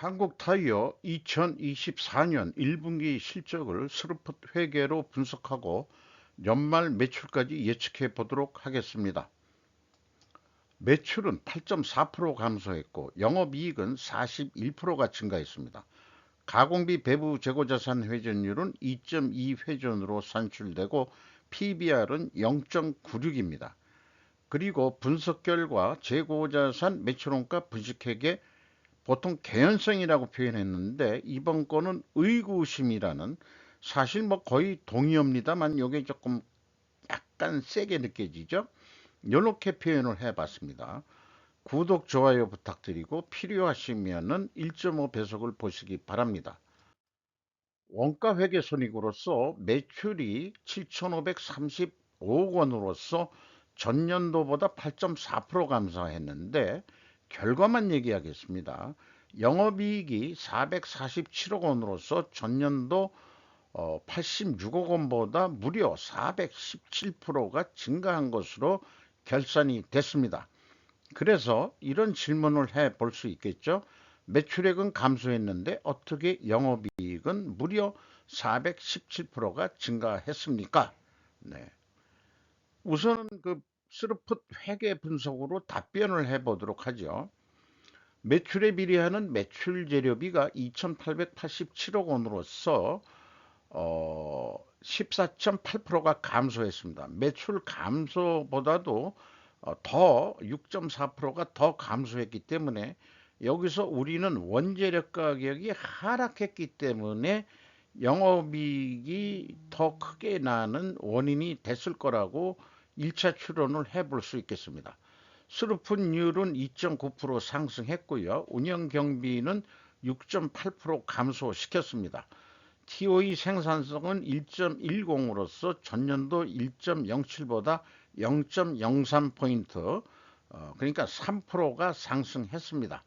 한국타이어 2024년 1분기 실적을 스루풋 회계로 분석하고 연말 매출까지 예측해 보도록 하겠습니다. 매출은 8.4% 감소했고 영업이익은 41%가 증가했습니다. 가공비 배부 재고자산 회전율은 2.2회전으로 산출되고 PBR은 0.96입니다. 그리고 분석 결과 재고자산 매출원가 분식회계 보통 개연성이라고 표현했는데 이번 거는 의구심이라는, 사실 뭐 거의 동의어입니다만 이게 조금 약간 세게 느껴지죠. 이렇게 표현을 해봤습니다. 구독, 좋아요 부탁드리고 필요하시면은 1.5배속을 보시기 바랍니다. 원가 회계 손익으로서 매출이 7,535억 원으로서 전년도보다 8.4% 감소했는데 결과만 얘기하겠습니다. 영업이익이 447억 원으로서 전년도 86억 원보다 무려 417%가 증가한 것으로 결산이 됐습니다. 그래서 이런 질문을 해 볼 수 있겠죠. 매출액은 감소했는데 어떻게 영업이익은 무려 417%가 증가했습니까? 네. 우선은 그 스루풋 회계 분석으로 답변을 해 보도록 하죠. 매출에 비례하는 매출 재료비가 2,887억 원으로서 14.8%가 감소했습니다. 매출 감소보다도 더 6.4%가 더 감소했기 때문에 여기서 우리는 원재료 가격이 하락했기 때문에 영업이익이 더 크게 나는 원인이 됐을 거라고 1차 추론을 해볼 수 있겠습니다. 수루풋율은 2.9% 상승했고요. 운영 경비는 6.8% 감소시켰습니다. TOE 생산성은 1.10으로서 전년도 1.07보다 0.03포인트, 그러니까 3%가 상승했습니다.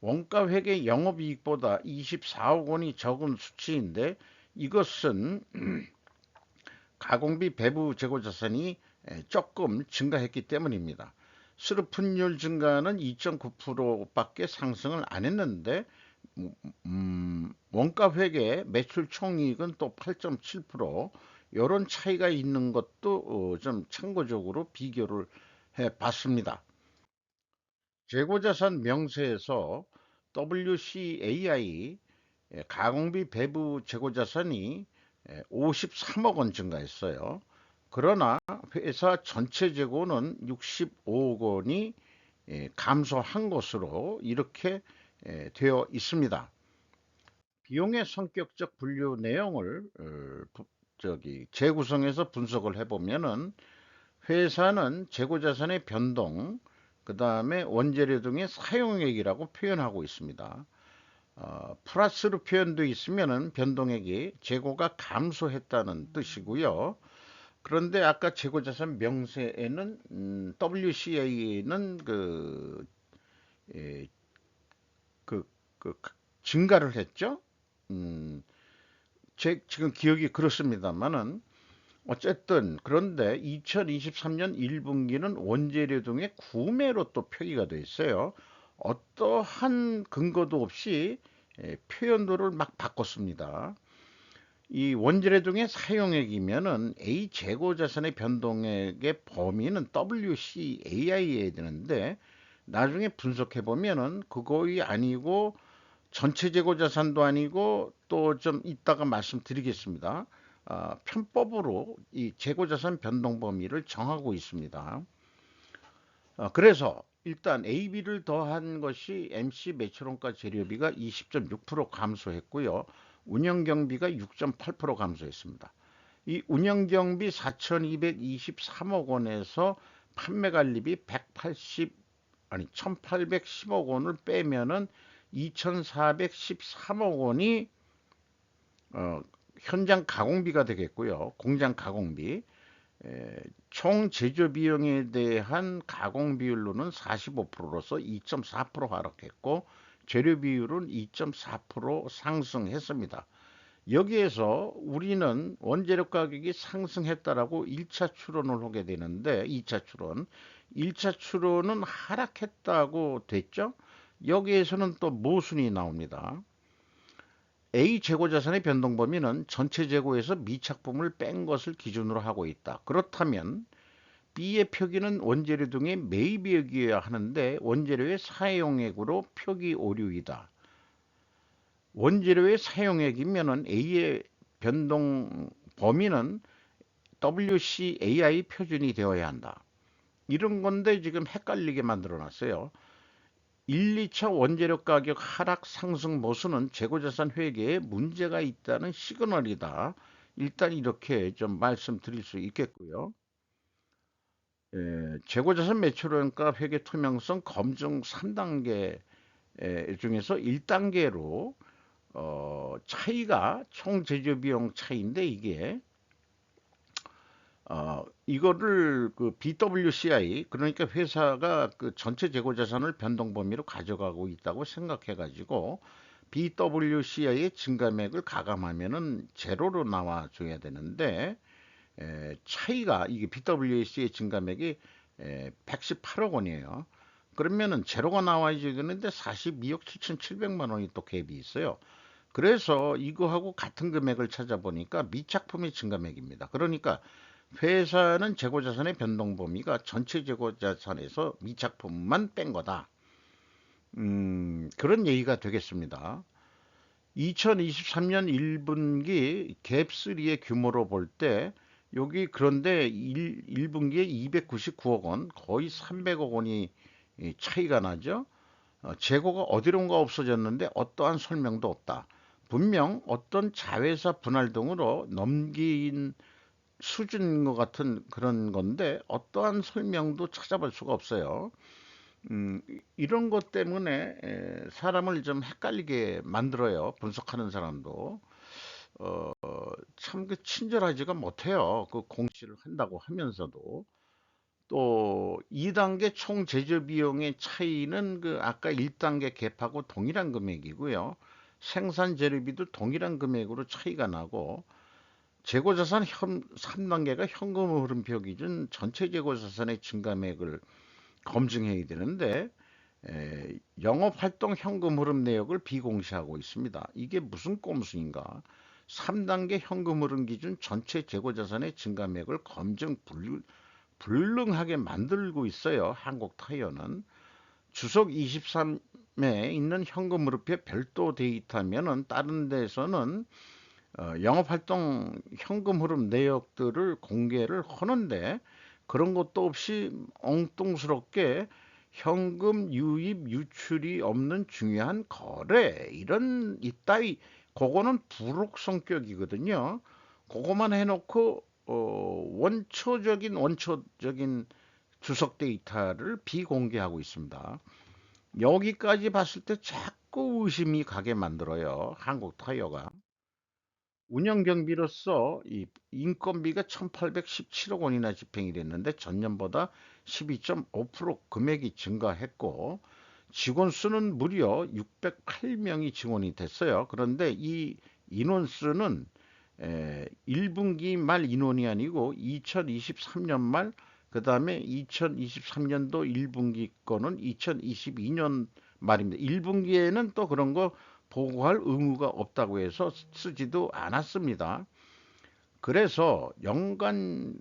원가 회계 영업이익보다 24억 원이 적은 수치인데 이것은 가공비 배부 재고자산이 조금 증가했기 때문입니다. 수루풋율 증가는 2.9%밖에 상승을 안 했는데 원가 회계 매출 총이익은 또 8.7%, 이런 차이가 있는 것도 좀 참고적으로 비교를 해 봤습니다. 재고자산 명세에서 WCAI 가공비 배부 재고자산이 53억 원 증가했어요. 그러나 회사 전체 재고는 65억 원이 감소한 것으로 이렇게 되어 있습니다. 비용의 성격적 분류 내용을 재구성해서 분석을 해보면은 회사는 재고자산의 변동, 그 다음에 원재료 등의 사용액이라고 표현하고 있습니다. 플러스로 표현되어 있으면은 변동액이 재고가 감소했다는 뜻이고요. 그런데 아까 재고자산 명세에는 WCA는 예, 그, 그 증가를 했죠. 음, 지금 기억이 그렇습니다만은 어쨌든 그런데 2023년 1분기는 원재료 등의 구매로 또 표기가 돼 있어요. 어떠한 근거도 없이 표현도를 막 바꿨습니다. 이 원재료 등의 사용액이면은 A 재고 자산의 변동액의 범위는 WCAI여야 되는데 나중에 분석해 보면은 그거이 아니고 전체 재고 자산도 아니고, 또 좀 이따가 말씀드리겠습니다. 편법으로 이 재고 자산 변동 범위를 정하고 있습니다. 그래서 일단 AB를 더한 것이 MC 매출원가 재료비가 20.6% 감소했고요. 운영경비가 6.8% 감소했습니다. 이 운영경비 4,223억 원에서 판매관리비 1,810억 원을 빼면은 2,413억 원이 현장 가공비가 되겠고요. 공장 가공비. 총 제조 비용에 대한 가공 비율로는 45%로서 2.4% 하락했고 재료 비율은 2.4% 상승했습니다. 여기에서 우리는 원재료 가격이 상승했다라고 1차 추론을 하게 되는데 2차 추론, 1차 추론은 하락했다고 됐죠. 여기에서는 또 모순이 나옵니다. A 재고자산의 변동 범위는 전체 재고에서 미착품을 뺀 것을 기준으로 하고 있다. 그렇다면 B의 표기는 원재료 등의 매입액이어야 하는데 원재료의 사용액으로 표기 오류이다. 원재료의 사용액이면은 A의 변동 범위는 WCAI 표준이 되어야 한다. 이런 건데 지금 헷갈리게 만들어 놨어요. 1, 2차 원재료 가격 하락 상승 모순은 재고자산 회계에 문제가 있다는 시그널이다. 일단 이렇게 좀 말씀드릴 수 있겠고요. 재고자산 매출원가 회계 투명성 검증 3단계 중에서 1단계로 차이가 총 제조 비용 차이인데 이게 이거를 그 BWCI 그러니까 회사가 그 전체 재고 자산을 변동 범위로 가져가고 있다고 생각해 가지고 BWCI의 증감액을 가감하면은 제로로 나와 줘야 되는데 차이가 이게 BWCI 증감액이 118억 원이에요. 그러면은 제로가 나와야지 되는데 42억 7,700만 원이 또 갭이 있어요. 그래서 이거하고 같은 금액을 찾아보니까 미착품의 증감액입니다. 그러니까 회사는 재고자산의 변동 범위가 전체 재고자산에서 미착품만 뺀 거다. 그런 얘기가 되겠습니다. 2023년 1분기 갭3의 규모로 볼 때 여기 그런데 1분기에 299억 원, 거의 300억 원이 차이가 나죠. 재고가 어디론가 없어졌는데 어떠한 설명도 없다. 분명 어떤 자회사 분할 등으로 넘긴 수준인 것 같은 그런 건데 어떠한 설명도 찾아볼 수가 없어요. 이런 것 때문에 사람을 좀 헷갈리게 만들어요. 분석하는 사람도. 참 그 친절하지가 못해요. 그 공시를 한다고 하면서도. 또 2단계 총 제조 비용의 차이는 그 아까 1단계 갭하고 동일한 금액이고요. 생산 재료비도 동일한 금액으로 차이가 나고 재고자산 3단계가 현금 흐름표 기준 전체 재고자산의 증감액을 검증해야 되는데 영업활동 현금 흐름 내역을 비공시하고 있습니다. 이게 무슨 꼼수인가? 3단계 현금 흐름 기준 전체 재고자산의 증감액을 검증 불능하게 만들고 있어요. 한국타이어는. 주석 23에 있는 현금 흐름표 별도 데이터면은 다른 데서는 영업활동 현금 흐름 내역들을 공개를 하는데 그런 것도 없이 엉뚱스럽게 현금 유입 유출이 없는 중요한 거래 이런 이따위 그거는 부록 성격이거든요. 그거만 해놓고 원초적인 주석 데이터를 비공개하고 있습니다. 여기까지 봤을 때 자꾸 의심이 가게 만들어요. 한국 타이어가. 운영 경비로서 이 인건비가 1,817억 원이나 집행이 됐는데 전년보다 12.5% 금액이 증가했고 직원 수는 무려 608명이 증원이 됐어요. 그런데 이 인원 수는 1분기 말 인원이 아니고 2023년 말 그다음에 2023년도 1분기 거는 2022년 말입니다. 1분기에는 또 그런 거 보고할 의무가 없다고 해서 쓰지도 않았습니다. 그래서 연간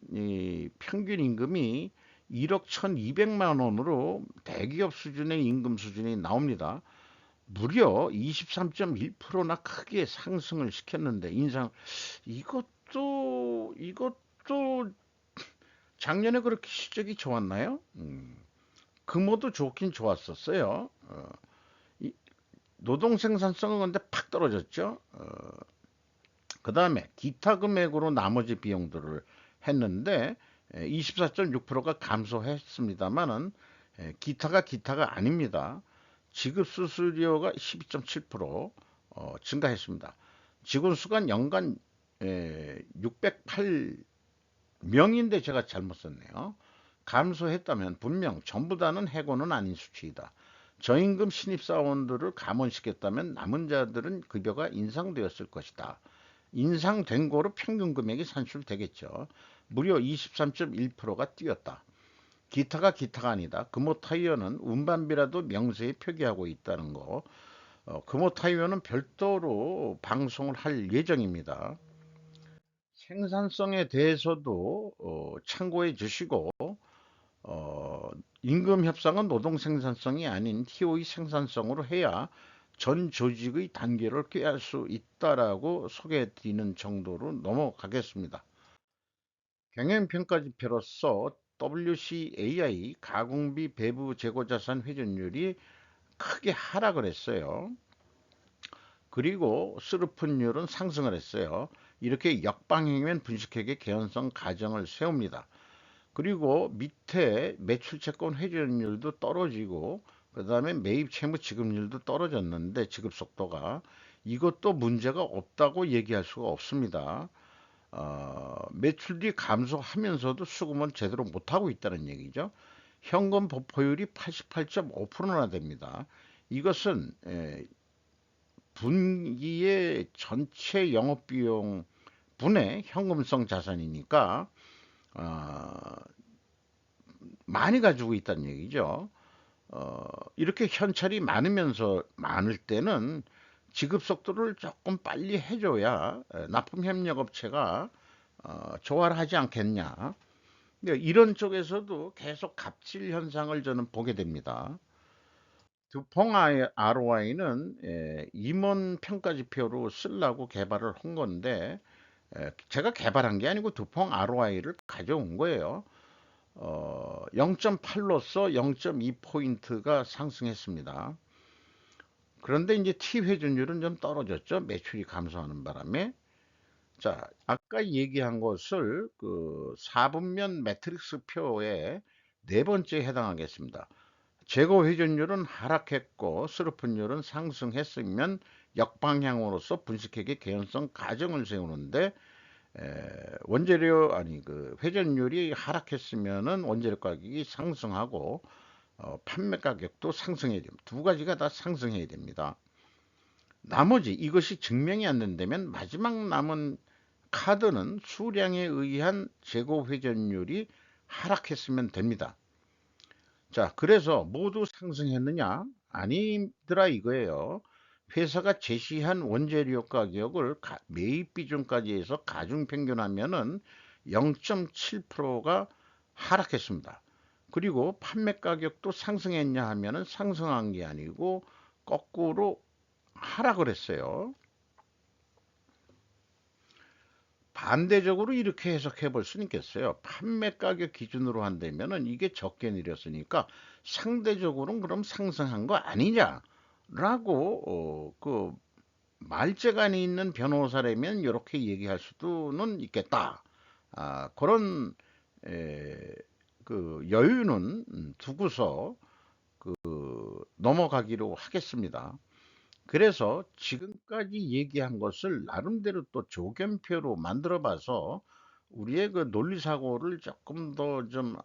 평균 임금이 1억 1,200만 원으로 대기업 수준의 임금 수준이 나옵니다. 무려 23.1%나 크게 상승을 시켰는데 이것도 작년에 그렇게 실적이 좋았나요? 금호도 좋긴 좋았었어요. 노동 생산성은 근데 팍 떨어졌죠. 그 다음에 기타 금액으로 나머지 비용들을 했는데 24.6%가 감소했습니다만은 기타가 아닙니다. 지급 수수료가 12.7% 증가했습니다. 직원 수가 연간 608명인데 제가 잘못 썼네요. 감소했다면 분명 전부 다는 해고는 아닌 수치이다. 저임금 신입사원들을 감원시켰다면 남은 자들은 급여가 인상되었을 것이다. 인상된 거로 평균 금액이 산출되겠죠. 무려 23.1%가 뛰었다. 기타가 아니다. 금호 타이어는 운반비라도 명세히 표기하고 있다는 거. 금호 타이어는 별도로 방송을 할 예정입니다. 생산성에 대해서도 참고해 주시고, 어, 임금 협상은 노동 생산성이 아닌 TO의 생산성으로 해야 전 조직의 단계를 꾀할 수 있다라고 소개해 드리는 정도로 넘어가겠습니다. 경영평가지표로서 WCAI 가공비 배부 재고자산 회전율이 크게 하락을 했어요. 그리고 스루픈율은 상승을 했어요. 이렇게 역방향이면 분식회계 개연성 가정을 세웁니다. 그리고 밑에 매출채권 회전율도 떨어지고 그 다음에 매입 채무 지급률도 떨어졌는데 지급 속도가 이것도 문제가 없다고 얘기할 수가 없습니다. 매출이 감소하면서도 수급은 제대로 못하고 있다는 얘기죠. 현금 보포율이 88.5%나 됩니다. 이것은 분기의 전체 영업비용 분의 현금성 자산이니까 어, 많이 가지고 있다는 얘기죠. 이렇게 현찰이 많을 때는 지급 속도를 조금 빨리 해줘야 납품 협력 업체가 조화를 하지 않겠냐. 이런 쪽에서도 계속 갑질 현상을 저는 보게 됩니다. 두펑 ROI는 임원 평가 지표로 쓰려고 개발을 한 건데 제가 개발한 게 아니고 두펑 ROI를 가져온 거예요. 0.8로서 0.2포인트가 상승했습니다. 그런데 이제 T 회전율은 좀 떨어졌죠. 매출이 감소하는 바람에. 자, 아까 얘기한 것을 그 4분면 매트릭스 표의 네 번째에 해당하겠습니다. 재고 회전율은 하락했고 스루픈율은 상승했으면 역방향으로서 분식회계 개연성 가정을 세우는데 원재료 아니 그 회전율이 하락했으면은 원재료 가격이 상승하고 판매 가격도 상승해야 됩니다. 두 가지가 다 상승해야 됩니다. 나머지 이것이 증명이 안 된다면 마지막 남은 카드는 수량에 의한 재고 회전율이 하락했으면 됩니다. 자, 그래서 모두 상승했느냐? 아니더라 이거예요. 회사가 제시한 원재료 가격을 매입 비중까지 해서 가중 평균하면은 0.7%가 하락했습니다. 그리고 판매 가격도 상승했냐 하면은 상승한 게 아니고 거꾸로 하락을 했어요. 반대적으로 이렇게 해석해 볼 수는 있겠어요. 판매 가격 기준으로 한다면은 이게 적게 내렸으니까 상대적으로는 그럼 상승한 거 아니냐라고 그 말재간이 있는 변호사라면 이렇게 얘기할 수도는 있겠다. 그런 그 여유는 두고서 그 넘어가기로 하겠습니다. 그래서 지금까지 얘기한 것을 나름대로 또 조견표로 만들어 봐서 우리의 그 논리사고를 조금 더 좀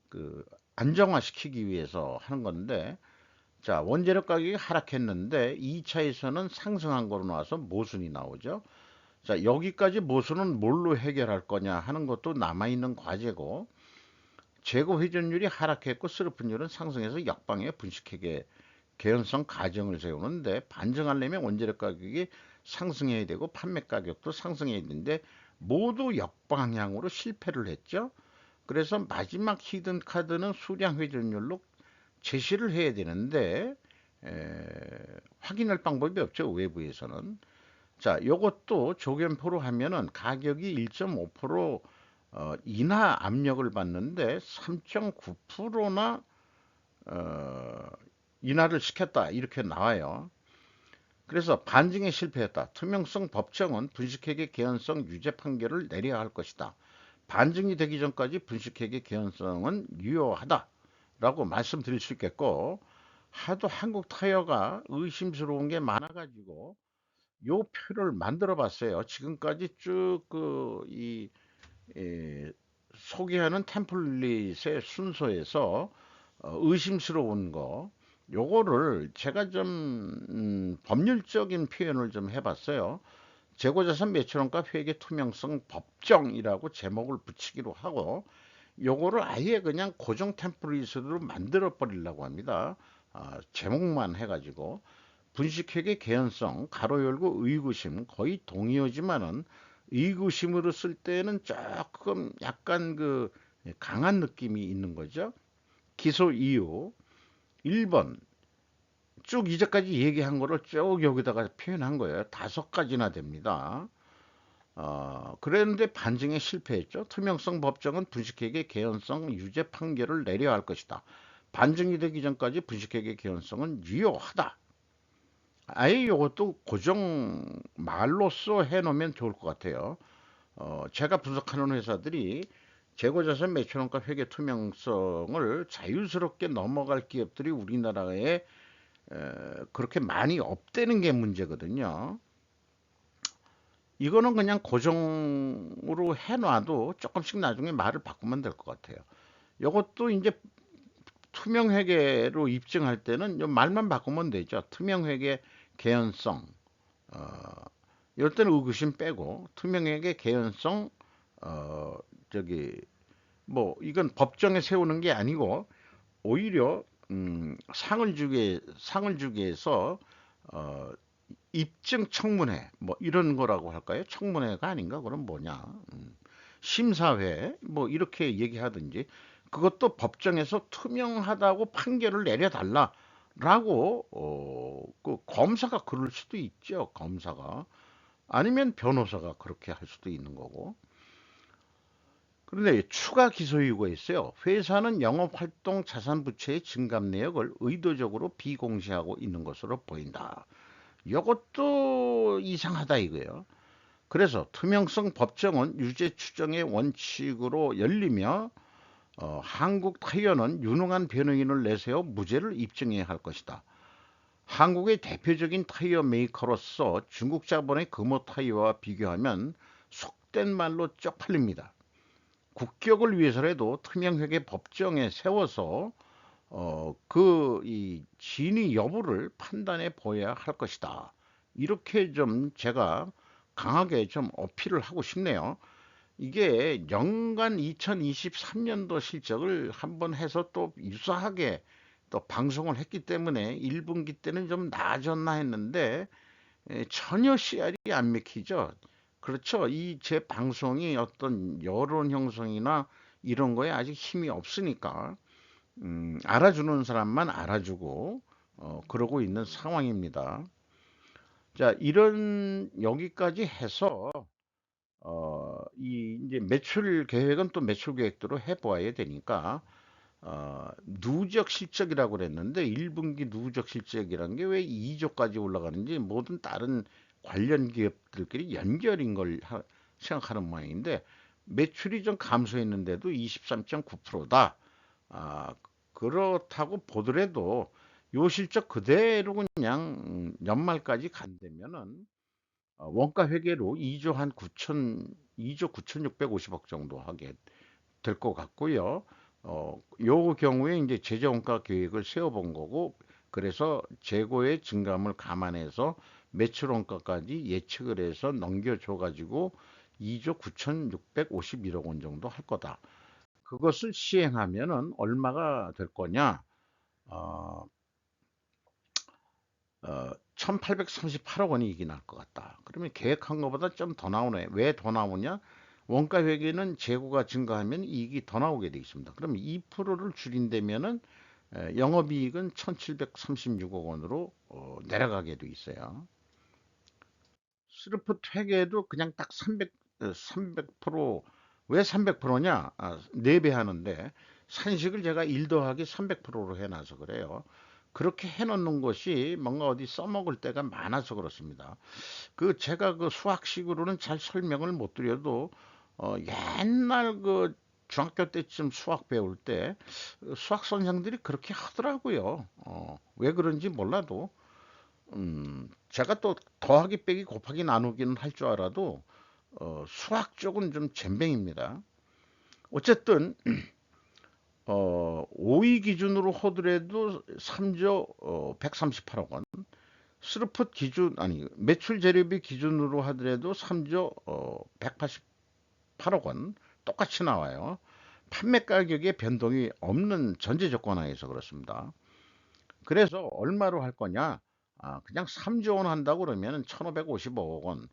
그 안정화시키기 위해서 하는 건데, 자, 원재료 가격이 하락했는데 2차에서는 상승한 거로 나와서 모순이 나오죠. 자, 여기까지 모순은 뭘로 해결할 거냐 하는 것도 남아있는 과제고, 재고 회전율이 하락했고 스르픈율은 상승해서 역방에 분식회계 개연성 가정을 세우는데 반증하려면 원재료 가격이 상승해야 되고 판매 가격도 상승해야 되는데 모두 역방향으로 실패를 했죠. 그래서 마지막 히든 카드는 수량 회전율로 제시를 해야 되는데 확인할 방법이 없죠. 외부에서는. 자, 요것도 조견포로 하면은 가격이 1.5% 인하 압력을 받는데 3.9%나 인하를 시켰다 이렇게 나와요. 그래서 반증에 실패했다. 투명성 법정은 분식회계 개연성 유죄 판결을 내려야 할 것이다. 반증이 되기 전까지 분식회계 개연성은 유효하다 라고 말씀드릴 수 있겠고, 하도 한국 타이어가 의심스러운 게 많아가지고 요 표를 만들어 봤어요. 지금까지 쭉 소개하는 템플릿의 순서에서 의심스러운 거 요거를 제가 좀 법률적인 표현을 좀 해봤어요. 재고자산 매출원가 회계 투명성 법정이라고 제목을 붙이기로 하고 요거를 아예 그냥 고정 템플릿으로 만들어 버리려고 합니다. 제목만 해가지고 분식회계 개연성 가로 열고 의구심 거의 동의어지만은 의구심으로 쓸 때는 조금 약간 그 강한 느낌이 있는 거죠. 기소 이유 1번 쭉 이제까지 얘기한 거를 쭉 여기다가 표현한 거예요. 5가지나 됩니다. 그랬는데 반증에 실패했죠. 투명성 법정은 분식회계 개연성 유죄 판결을 내려야 할 것이다. 반증이 되기 전까지 분식회계 개연성은 유효하다. 아예 이것도 고정 말로써 해놓으면 좋을 것 같아요. 제가 분석하는 회사들이 재고자산 매출원가 회계 투명성을 자유스럽게 넘어갈 기업들이 우리나라에 그렇게 많이 없다는 게 문제거든요. 이거는 그냥 고정으로 해놔도 조금씩 나중에 말을 바꾸면 될 것 같아요. 이것도 이제 투명회계로 입증할 때는 말만 바꾸면 되죠. 투명회계 개연성. 이럴 때는 의구심 빼고 투명회계 개연성 어 저기 뭐 이건 법정에 세우는 게 아니고 오히려 상을 주기 위해서 어 입증 청문회 뭐 이런 거라고 할까요? 청문회가 아닌가? 그럼 뭐냐? 심사회 뭐 이렇게 얘기하든지 그것도 법정에서 투명하다고 판결을 내려달라라고 그 검사가 그럴 수도 있죠. 검사가 아니면 변호사가 그렇게 할 수도 있는 거고. 그런데 추가 기소 이유가 있어요. 회사는 영업활동 자산부채의 증감 내역을 의도적으로 비공시하고 있는 것으로 보인다. 이것도 이상하다 이거예요. 그래서 투명성 법정은 유죄 추정의 원칙으로 열리며 한국 타이어는 유능한 변호인을 내세워 무죄를 입증해야 할 것이다. 한국의 대표적인 타이어 메이커로서 중국 자본의 금호 타이어와 비교하면 속된 말로 쪽팔립니다. 국격을 위해서라도 투명회계 법정에 세워서 이 진위 여부를 판단해 보여야 할 것이다. 이렇게 좀 제가 강하게 좀 어필을 하고 싶네요. 이게 연간 2023년도 실적을 한번 해서 또 유사하게 또 방송을 했기 때문에 1분기 때는 좀 나아졌나 했는데 전혀 씨알이 안 맥히죠. 그렇죠. 이 제 방송이 어떤 여론 형성이나 이런 거에 아직 힘이 없으니까 알아주는 사람만 알아주고 그러고 있는 상황입니다. 자, 이런 여기까지 해서 이 이제 매출 계획은 또 매출 계획대로 해보아야 되니까 누적 실적이라고 그랬는데 1분기 누적 실적이라는 게 왜 2조까지 올라가는지 모든 다른 관련 기업들끼리 연결인 걸 생각하는 모양인데 매출이 좀 감소했는데도 23.9%다. 아, 그렇다고 보더라도 요 실적 그대로 그냥 연말까지 간다면은 원가 회계로 2조 한 9천 2조 9,650억 정도 하게 될 것 같고요. 요 경우에 이제 제재 원가 계획을 세워본 거고 그래서 재고의 증감을 감안해서 매출 원가까지 예측을 해서 넘겨줘 가지고 2조 9,651억 원 정도 할 거다. 그것을 시행하면은 얼마가 될 거냐? 어, 1,838억 원이 이익이 날 것 같다. 그러면 계획한 것보다 좀 더 나오네. 왜 더 나오냐? 원가 회계는 재고가 증가하면 이익이 더 나오게 되어 있습니다. 그럼 2%를 줄인다면은 영업이익은 1,736억 원으로 내려가게 되어 있어요. 스루프 회계도 그냥 딱 300%왜 300%냐? 4배 하는데 산식을 제가 1 더하기 300%로 해놔서 그래요. 그렇게 해놓는 것이 뭔가 어디 써먹을 때가 많아서 그렇습니다. 그 제가 그 수학식으로는 잘 설명을 못 드려도 옛날 그 중학교 때쯤 수학 배울 때 수학 선생들이 그렇게 하더라고요. 왜 그런지 몰라도 제가 또 더하기 빼기 곱하기 나누기는 할 줄 알아도 수학 쪽은 좀 젬병입니다. 어쨌든 5위 기준으로 하더라도 3조 138억 원, 스루풋 기준 아니 매출 재료비 기준으로 하더라도 3조 188억 원 똑같이 나와요. 판매 가격의 변동이 없는 전제 조건 하에서 그렇습니다. 그래서 얼마로 할 거냐? 그냥 3조 원 한다고 그러면 1555억 원.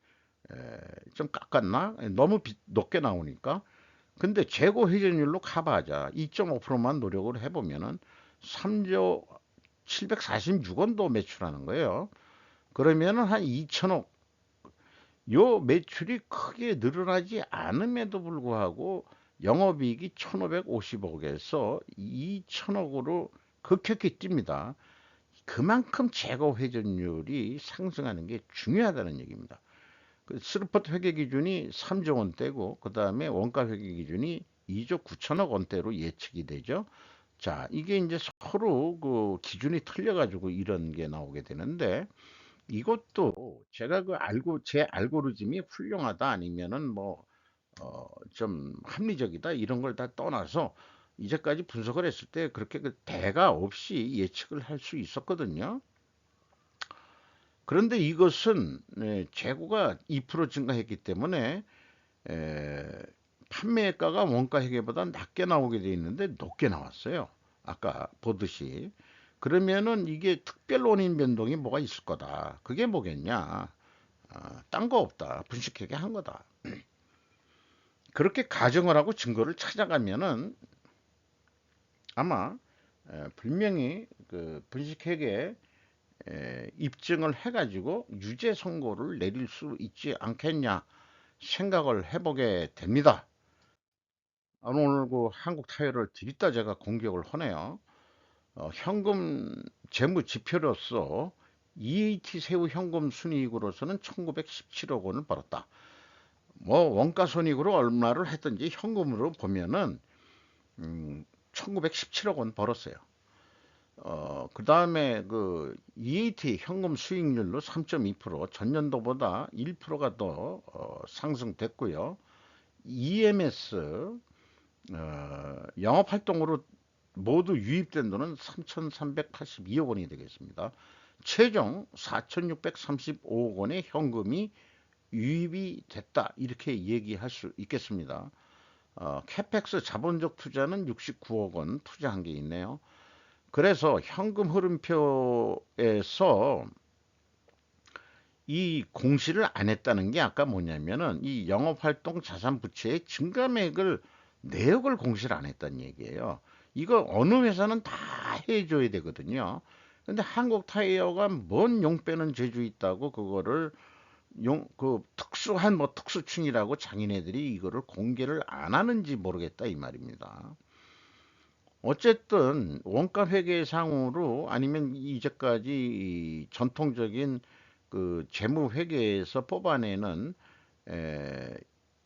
좀 깎았나? 너무 높게 나오니까. 근데 재고 회전율로 커버하자. 2.5%만 노력을 해보면은 3조 746원도 매출하는 거예요. 그러면은 한 2천억. 요 매출이 크게 늘어나지 않음에도 불구하고 영업이익이 1550억에서 2천억으로 급격히 뜁니다. 그만큼 재고 회전율이 상승하는 게 중요하다는 얘기입니다. 그 스루퍼트 회계 기준이 3조 원대고 그 다음에 원가 회계 기준이 2조 9천억 원대로 예측이 되죠. 자, 이게 이제 서로 그 기준이 틀려가지고 이런 게 나오게 되는데 이것도 제가 제 알고리즘이 훌륭하다 아니면은 뭐 좀 합리적이다 이런 걸 다 떠나서 이제까지 분석을 했을 때 그렇게 그 대가 없이 예측을 할 수 있었거든요. 그런데 이것은 재고가 2% 증가했기 때문에 에, 판매가가 원가 회계보다 낮게 나오게 돼 있는데 높게 나왔어요. 아까 보듯이. 그러면은 이게 특별 원인 변동이 뭐가 있을 거다. 그게 뭐겠냐? 딴 거 없다. 분식회계 한 거다. 그렇게 가정을 하고 증거를 찾아가면은 아마 분명히 그 분식회계 입증을 해가지고 유죄 선고를 내릴 수 있지 않겠냐 생각을 해보게 됩니다. 오늘 그 한국 타이어를 들이다 제가 공격을 하네요. 현금 재무 지표로서 EAT 새우 현금 순이익으로서는 1917억 원을 벌었다. 뭐 원가 손익으로 얼마를 했든지 현금으로 보면은 1917억 원 벌었어요. 그 다음에 그 EAT 현금 수익률로 3.2% 전년도보다 1%가 더 상승됐고요. EMS 영업활동으로 모두 유입된 돈은 3,382억 원이 되겠습니다. 최종 4,635억 원의 현금이 유입이 됐다 이렇게 얘기할 수 있겠습니다. 캐펙스 자본적 투자는 69억 원 투자한 게 있네요. 그래서 현금 흐름표에서 이 공시를 안 했다는 게 아까 뭐냐면은 이 영업활동 자산 부채의 증감액을 내역을 공시를 안 했다는 얘기예요. 이거 어느 회사는 다 해줘야 되거든요. 근데 한국 타이어가 뭔 용 빼는 재주 있다고 그거를 그 특수한 뭐 특수충이라고 장인애들이 이거를 공개를 안 하는지 모르겠다 이 말입니다. 어쨌든 원가 회계상으로 아니면 이제까지 전통적인 그 재무 회계에서 뽑아내는 에,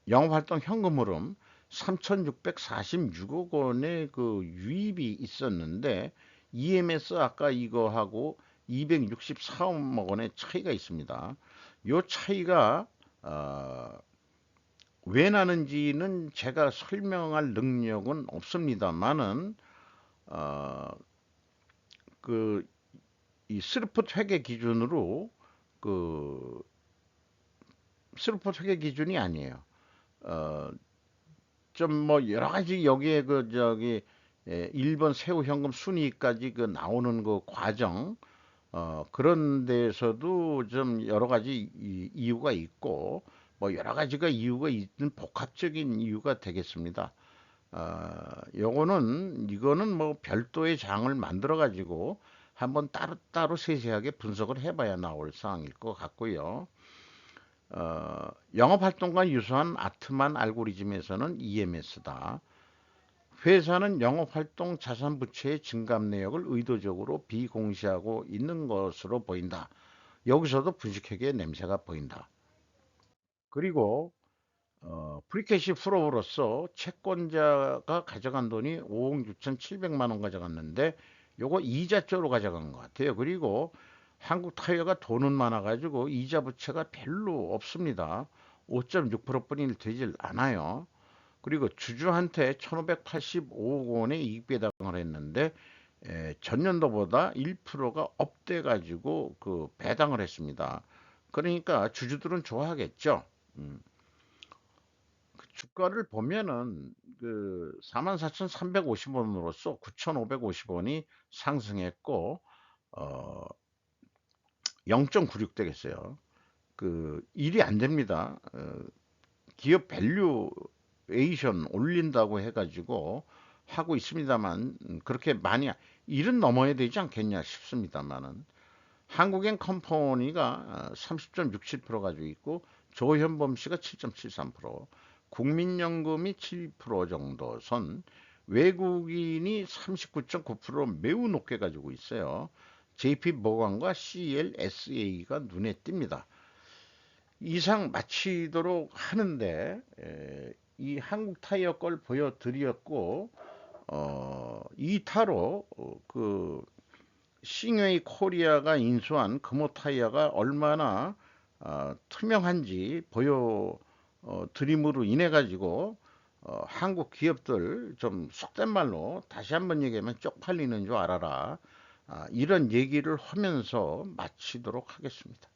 영업활동 현금 흐름 3,646억 원의 그 유입이 있었는데 EMS 아까 이거하고 264억 원의 차이가 있습니다. 요 차이가 왜 나는지는 제가 설명할 능력은 없습니다만은 어, 그 이 스루풋 회계 기준으로 그 스루풋 회계 기준이 아니에요. 어, 좀 뭐 여러 가지 여기에 그 저기 1번 새우 현금 순위까지 그 나오는 그 과정 그런 데서도 좀 여러 가지 이유가 있고 뭐 여러 가지가 이유가 있는 복합적인 이유가 되겠습니다. 요거는 이거는 뭐 별도의 장을 만들어 가지고 한번 따로따로 세세하게 분석을 해봐야 나올 사항일 것 같고요. 영업활동과 유사한 아트만 알고리즘에서는 EMS다. 회사는 영업활동 자산부채의 증감 내역을 의도적으로 비공시하고 있는 것으로 보인다. 여기서도 분식회계의 냄새가 보인다. 그리고 프리캐시 프로로서 채권자가 가져간 돈이 5억 6,700만 원 가져갔는데 요거 이자조로 가져간 것 같아요. 그리고 한국 타이어가 돈은 많아가지고 이자 부채가 별로 없습니다. 5.6%뿐이 되질 않아요. 그리고 주주한테 1,585억 원의 이익 배당을 했는데 전년도보다 1%가 업돼 가지고 그 배당을 했습니다. 그러니까 주주들은 좋아하겠죠. 음. 그 주가를 보면은 그 44,350원으로서 9,550원이 상승했고, 어, 0.96 되겠어요. 그 일이 안 됩니다. 기업 밸류에이션 올린다고 해가지고 하고 있습니다만, 그렇게 많이 일은 넘어야 되지 않겠냐 싶습니다만은, 한국엔 컴퍼니가 30.67% 가지고 있고, 조현범 씨가 7.73%, 국민연금이 7% 정도 선, 외국인이 39.9% 매우 높게 가지고 있어요. JP 모건과 CLSA가 눈에 띕니다. 이상 마치도록 하는데, 이 한국 타이어 걸 보여드렸고, 2타로 그 싱웨이 코리아가 인수한 금호 타이어가 얼마나 투명한지 보여 드림으로 인해 가지고 한국 기업들 좀 속된 말로 다시 한번 얘기하면 쪽팔리는 줄 알아라. 이런 얘기를 하면서 마치도록 하겠습니다.